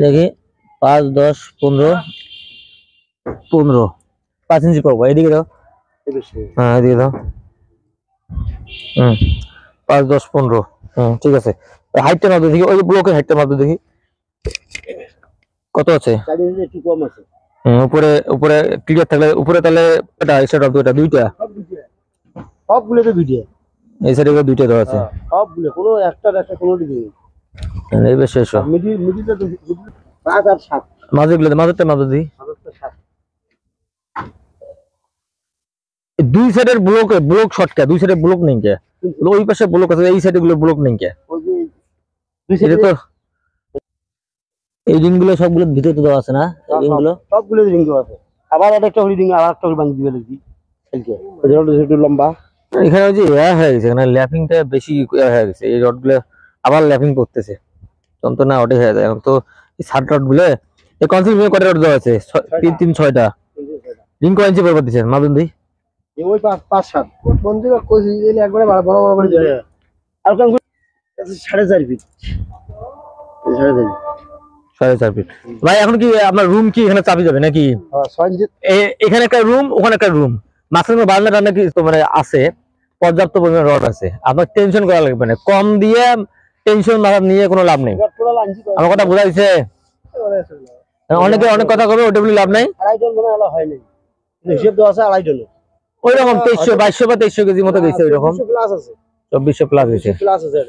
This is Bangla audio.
দেখি 5 10 15 15 5 ইঞ্চি করবো এদিকে দাও হ্যাঁ এদিকে দাও 5 10 15 ঠিক আছে হাইটটা মাপ দেখি ওই ব্লকের হাইটটা মাপ দেখি কত আছে একটু কম আছে উপরে উপরে ক্লিয়ার থাকলে উপরে তাহলে এটা এই সাইড অফ দুইটা সবগুলো তো দুইটা এই সাইডে দুইটা দেওয়া আছে সবগুলো কোনো একটা কোনো দিকে এই বেশ শেষ মিডিলটা তো 5 আর 7 মাঝেগুলো মাঝেরটা মাঝে দিই দুই সাইডের ব্লক শর্টকা দুই সাইডে ব্লক নেই কে ওই পাশে ব্লক আছে এই সাইডে গুলো ব্লক নেই কে ওই যে দুই সাইডে তো এই রিংগুলো সবগুলো ভিতরে তো দেওয়া আছে না রিংগুলো সবগুলো রিং দেওয়া আছে আবার একটা রিং আর একটা বাঁধি দিবে লাগি কালকে ওই একটু লম্বা এখানে ওই যে হয়ে গেছে এখানে ল্যাপিংটা বেশি হয়ে গেছে এই রডগুলো আবার ল্যাপিং করতেছে যন্ত্রণা ওটাই হয়ে যায় এখন তো এই 60 রড গুলো এই কনসিল কত রড দেওয়া আছে 3 3 6টা রিং কয় ইঞ্চি পর্যন্ত দিয়েছেন মাদুন দি ওই 5 7 বন্ধু কইছি এলে একবারে বড় বড় করে দিলে আর কোন 4.5 ফিট 4.5 ফিট ভাই এখন কি আপনার রুম কি এখানে চাবি যাবে নাকি এখানে একটা রুম ওখানে একটা রুম মাঝখানে বারান্দা টান্দা কি তো মানে আছে পর্যাপ্ত পরিমাণে রড আছে আপনার টেনশন করা লাগবে না কম দিয়ে টেনশন মাথা নিয়ে কোনো লাভ নেই আমার কথা বোঝা যাচ্ছে অনেকে অনেক কথা কবে ওটা বলে লাভ নাই আড়াইজন মনে হলো হয় নাই হিসাব দেওয়া আছে আড়াইজন ওই রকম 2300 2200 বা 2300 কেজি মতো গেছে ওই রকম 2400 প্লাস আছে 2400 প্লাস হয়েছে প্লাস আছে